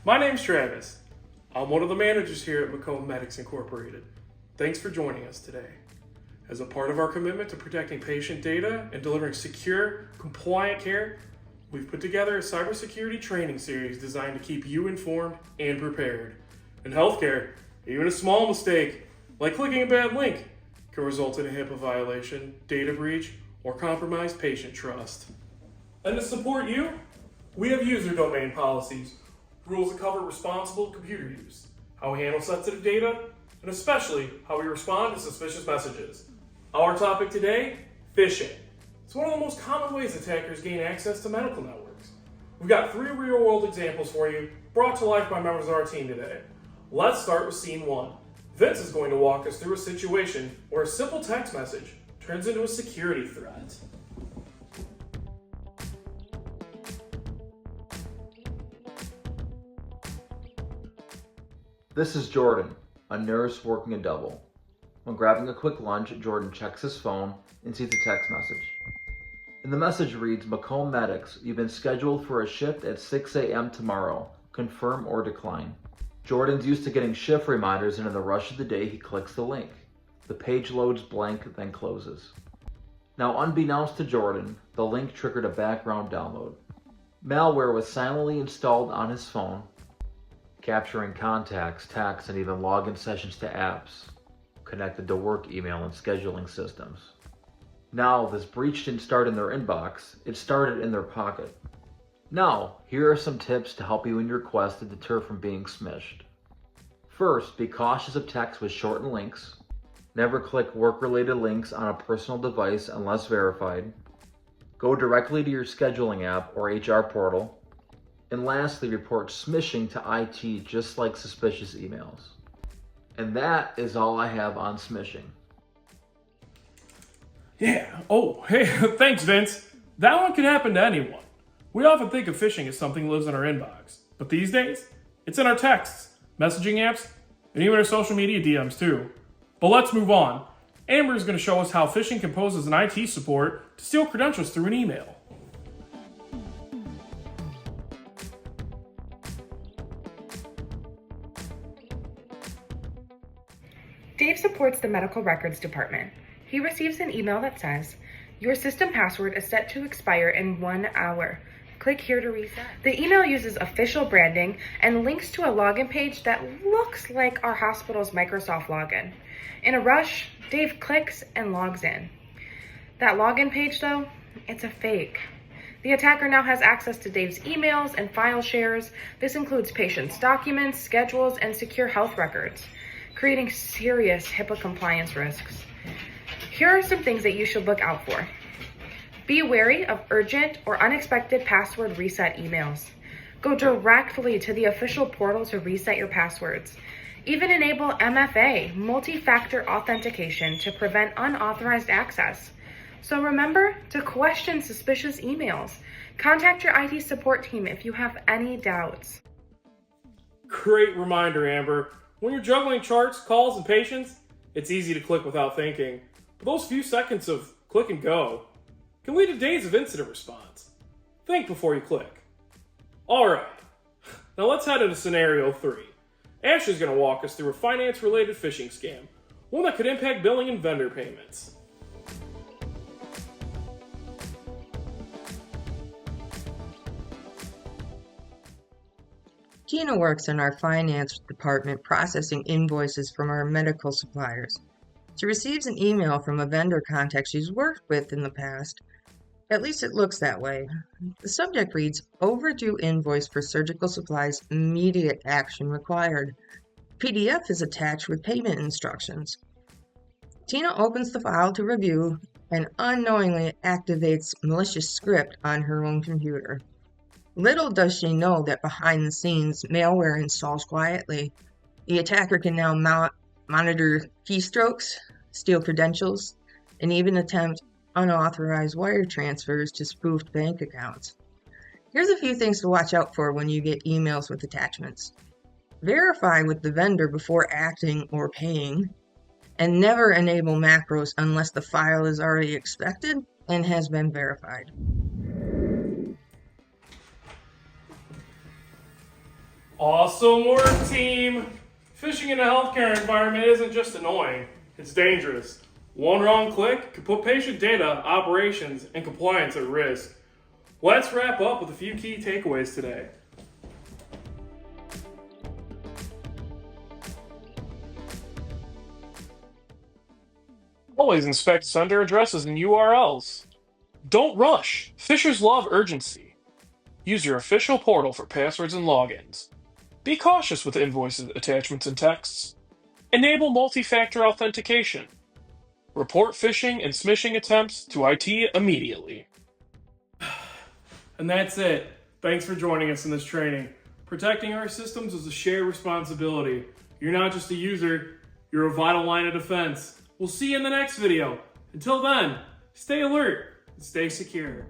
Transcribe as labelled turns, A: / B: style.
A: My name's Travis. I'm one of the managers here at Macomb Medics Incorporated. Thanks for joining us today. As a part of our commitment to protecting patient data and delivering secure, compliant care, we've put together a cybersecurity training series designed to keep you informed and prepared. In healthcare, even a small mistake, like clicking a bad link, can result in a HIPAA violation, data breach, or compromised patient trust. And to support you, we have user domain policies, rules that cover responsible computer use, how we handle sensitive data, and especially how we respond to suspicious messages. Our topic today, phishing. It's one of the most common ways attackers gain access to medical networks. We've got 3 real-world examples for you, brought to life by members of our team today. Let's start with scene 1. Vince is going to walk us through a situation where a simple text message turns into a security threat.
B: This is Jordan, a nurse working a double. When grabbing a quick lunch, Jordan checks his phone and sees a text message. And the message reads, "Macomb Medics, you've been scheduled for a shift at 6 a.m. tomorrow. Confirm or decline." Jordan's used to getting shift reminders, and in the rush of the day, he clicks the link. The page loads blank, then closes. Now, unbeknownst to Jordan, the link triggered a background download. Malware was silently installed on his phone, capturing contacts, texts, and even login sessions to apps connected to work email and scheduling systems. Now, this breach didn't start in their inbox, it started in their pocket. Now, here are some tips to help you in your quest to deter from being smished. First, be cautious of text with shortened links. Never click work-related links on a personal device unless verified. Go directly to your scheduling app or HR portal. And lastly, report smishing to IT just like suspicious emails. And that is all I have on smishing.
A: Yeah, hey, thanks Vince. That one could happen to anyone. We often think of phishing as something that lives in our inbox, but these days, it's in our texts, messaging apps, and even our social media DMs too. But let's move on. Amber is going to show us how phishing can pose as an IT support to steal credentials through an email.
C: Dave supports the medical records department. He receives an email that says, "Your system password is set to expire in 1 hour. Click here to reset." The email uses official branding and links to a login page that looks like our hospital's Microsoft login. In a rush, Dave clicks and logs in. That login page though, it's a fake. The attacker now has access to Dave's emails and file shares. This includes patients' documents, schedules, and secure health records, creating serious HIPAA compliance risks. Here are some things that you should look out for. Be wary of urgent or unexpected password reset emails. Go directly to the official portal to reset your passwords. Even enable MFA, multi-factor authentication, to prevent unauthorized access. So remember to question suspicious emails. Contact your IT support team if you have any doubts.
A: Great reminder, Amber. When you're juggling charts, calls, and patients, it's easy to click without thinking. But those few seconds of click and go can lead to days of incident response. Think before you click. Alright, now let's head into scenario 3. Ash is going to walk us through a finance-related phishing scam, one that could impact billing and vendor payments.
D: Tina works in our finance department processing invoices from our medical suppliers. She receives an email from a vendor contact she's worked with in the past. At least it looks that way. The subject reads, "Overdue invoice for surgical supplies, immediate action required." PDF is attached with payment instructions. Tina opens the file to review and unknowingly activates malicious script on her own computer. Little does she know that behind the scenes, malware installs quietly. The attacker can now monitor keystrokes, steal credentials, and even attempt unauthorized wire transfers to spoofed bank accounts. Here's a few things to watch out for when you get emails with attachments. Verify with the vendor before acting or paying, and never enable macros unless the file is already expected and has been verified.
A: Awesome work, team! Phishing in a healthcare environment isn't just annoying, it's dangerous. One wrong click could put patient data, operations, and compliance at risk. Let's wrap up with a few key takeaways today. Always inspect sender addresses and URLs. Don't rush. Phishers love urgency. Use your official portal for passwords and logins. Be cautious with invoices, attachments, and texts. Enable multi-factor authentication. Report phishing and smishing attempts to IT immediately. And that's it. Thanks for joining us in this training. Protecting our systems is a shared responsibility. You're not just a user, you're a vital line of defense. We'll see you in the next video. Until then, stay alert and stay secure.